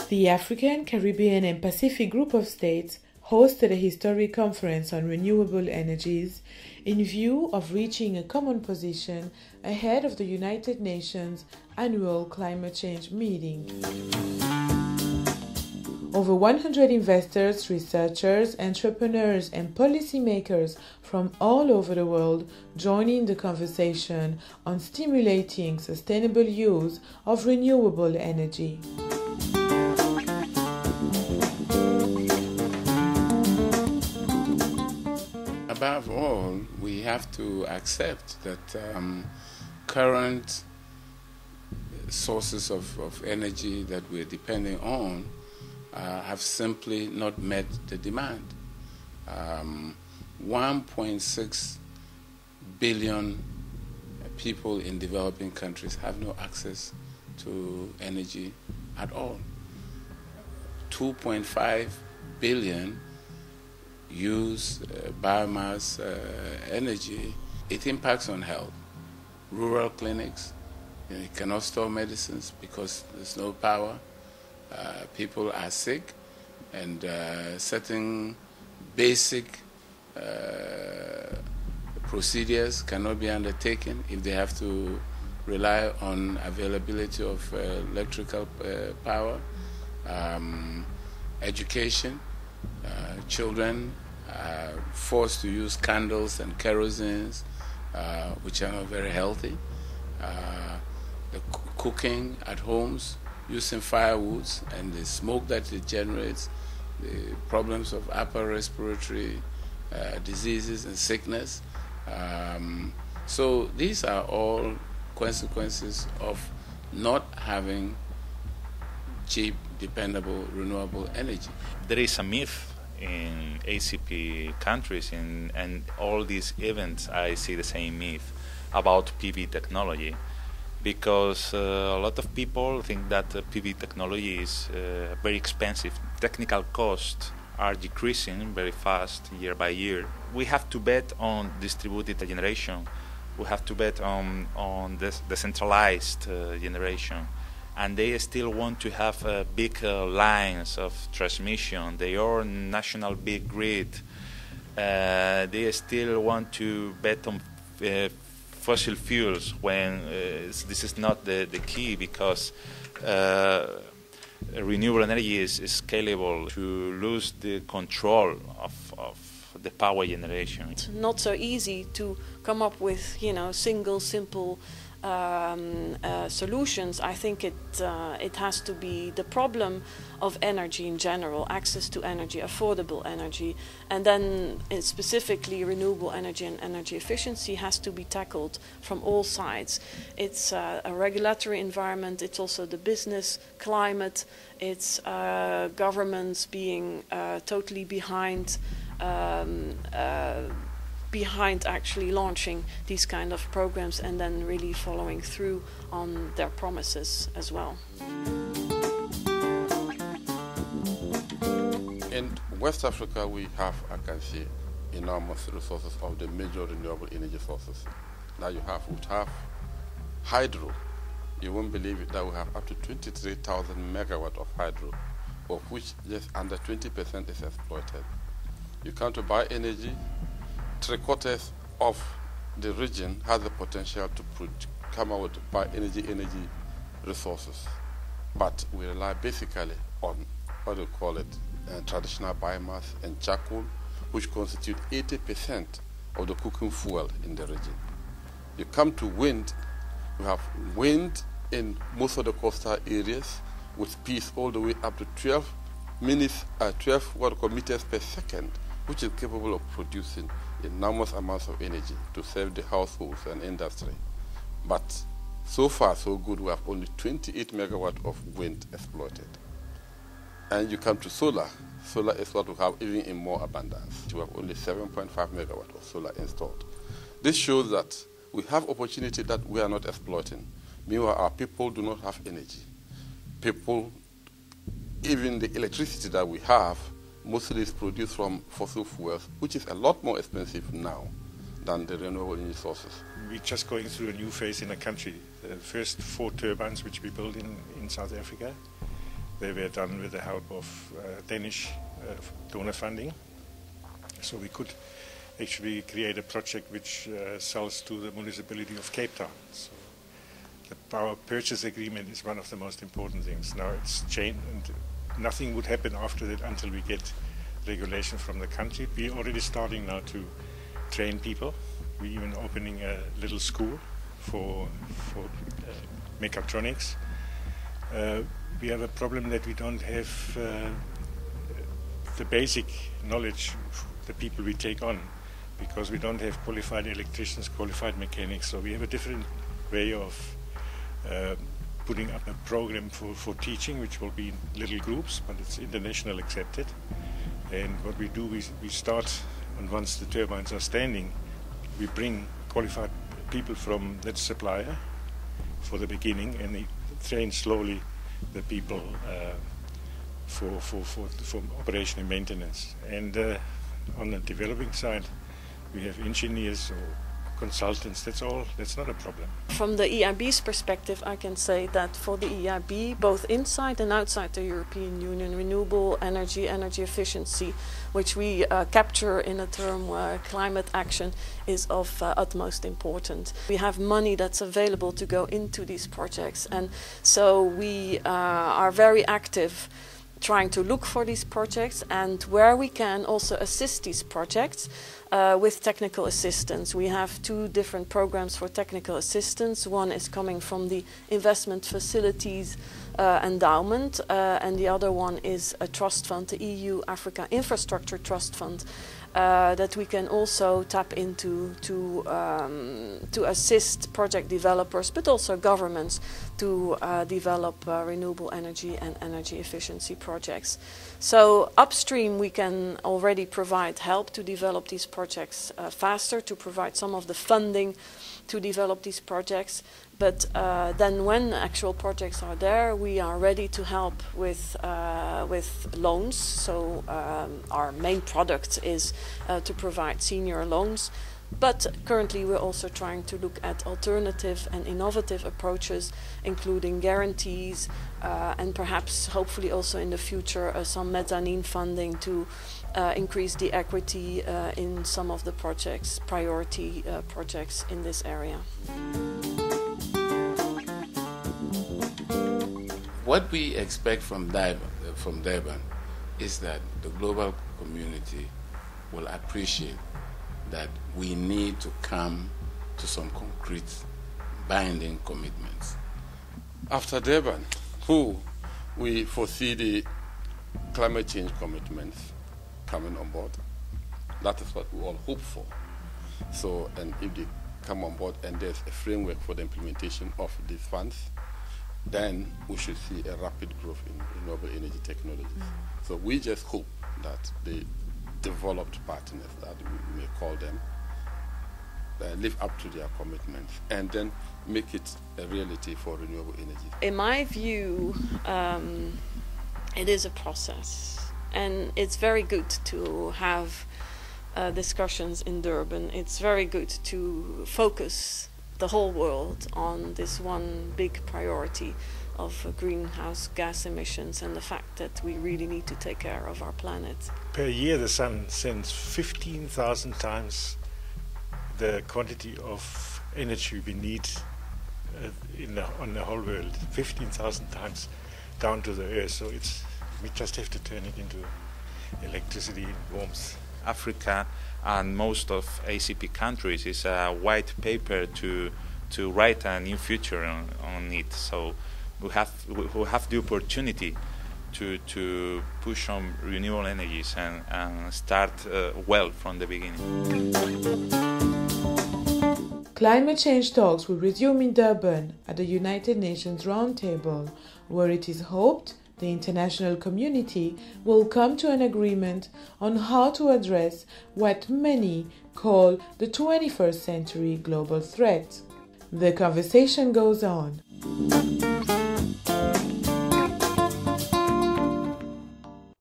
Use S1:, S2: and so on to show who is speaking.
S1: the African, Caribbean and Pacific Group of States hosted a historic conference on renewable energies in view of reaching a common position ahead of the United Nations annual climate change meeting. Over 100 investors, researchers, entrepreneurs and policymakers from all over the world joined in the conversation on stimulating sustainable use of renewable energy.
S2: Above all, we have to accept that current sources of energy that we're depending on have simply not met the demand. 1.6 billion people in developing countries have no access to energy at all. 2.5 billion use biomass energy. It impacts on health. Rural clinics, you cannot store medicines because there's no power. People are sick, and certain basic procedures cannot be undertaken if they have to rely on availability of electrical power. Education, children are forced to use candles and kerosene, which are not very healthy. The cooking at homes, using firewoods and the smoke that it generates, the problems of upper respiratory diseases and sickness. So these are all consequences of not having cheap, dependable, renewable energy.
S3: There is a myth in ACP countries, and all these events I see the same myth about PV technology. Because a lot of people think that PV technology is very expensive. Technical costs are decreasing very fast year by year. We have to bet on distributed generation. We have to bet on this decentralized generation. And they still want to have big lines of transmission, their own national big grid. They still want to bet on fossil fuels when this is not the key, because renewable energy is scalable to lose the control of the power generation.
S4: It's not so easy to come up with, single, simple solutions. I think it has to be the problem of energy in general, access to energy, affordable energy, and then specifically renewable energy and energy efficiency has to be tackled from all sides. It's a regulatory environment, it's also the business climate, it's governments being totally behind actually launching these kind of programs and then really following through on their promises as well.
S5: In West Africa, we have, I can see, enormous resources of the major renewable energy sources. Now would have hydro. You won't believe it, that we have up to 23,000 megawatts of hydro, of which just under 20% is exploited. You come to bioenergy. 3/4 of the region has the potential to come out with energy resources, but we rely basically on traditional biomass and charcoal, which constitute 80% of the cooking fuel in the region. You come to wind. We have wind in most of the coastal areas with speeds all the way up to 12 meters per second, which is capable of producing enormous amounts of energy to serve the households and industry. But so far, so good, we have only 28 megawatts of wind exploited. And you come to solar. Solar is what we have even in more abundance. We have only 7.5 megawatts of solar installed. This shows that we have opportunity that we are not exploiting. Meanwhile, our people do not have energy. People, even the electricity that we have, mostly is produced from fossil fuels, which is a lot more expensive now than the renewable energy sources.
S6: We're just going through a new phase in the country. The first 4 turbines which we built in South Africa, They were done with the help of Danish donor funding. So we could actually create a project which sells to the municipality of Cape Town. So the power purchase agreement is one of the most important things. Now it's changed, and nothing would happen after that until we get regulation from the country. We're already starting now to train people. We're even opening a little school for mechatronics. We have a problem that we don't have the basic knowledge of the people we take on, because we don't have qualified electricians, qualified mechanics. So we have a different way of putting up a program for teaching, which will be in little groups, but it's international accepted. And what we do is we start, and once the turbines are standing, we bring qualified people from that supplier for the beginning, and they train slowly the people for operation and maintenance. And on the developing side, we have engineers or consultants. That's all. That's not a problem.
S4: From the EIB's perspective, I can say that for the EIB, both inside and outside the European Union, renewable energy, energy efficiency, which we capture in a term climate action, is of utmost importance. We have money that's available to go into these projects, and so we are very active trying to look for these projects, and where we can also assist these projects with technical assistance. We have two different programs for technical assistance. One is coming from the Investment Facilities Endowment, and the other one is a trust fund, the EU Africa Infrastructure Trust Fund, that we can also tap into to assist project developers, but also governments, to develop renewable energy and energy efficiency projects. So upstream we can already provide help to develop these projects faster, to provide some of the funding to develop these projects. But then when actual projects are there, we are ready to help with loans. So our main product is to provide senior loans. But currently we're also trying to look at alternative and innovative approaches, including guarantees and perhaps hopefully also in the future some mezzanine funding to increase the equity in some of the projects, priority projects in this area.
S2: What we expect from Durban is that the global community will appreciate that we need to come to some concrete binding commitments.
S5: After Durban, we foresee the climate change commitments coming on board. That is what we all hope for. So, and if they come on board and there's a framework for the implementation of these funds, then we should see a rapid growth in renewable energy technologies. So we just hope that the developed partners, that we may call them, live up to their commitments and then make it a reality for renewable energy.
S4: In my view, it is a process, and it's very good to have discussions in Durban. It's very good to focus the whole world on this one big priority of greenhouse gas emissions and the fact that we really need to take care of our planet.
S6: Per year the sun sends 15,000 times the quantity of energy we need on the whole world, 15,000 times down to the earth. So we just have to turn it into electricity and warmth.
S3: Africa and most of ACP countries is a white paper to write a new future on it. So we have the opportunity to push on renewable energies and start well from the beginning.
S1: Climate change talks will resume in Durban at the United Nations Roundtable, where it is hoped the international community will come to an agreement on how to address what many call the 21st century global threat. The conversation goes on.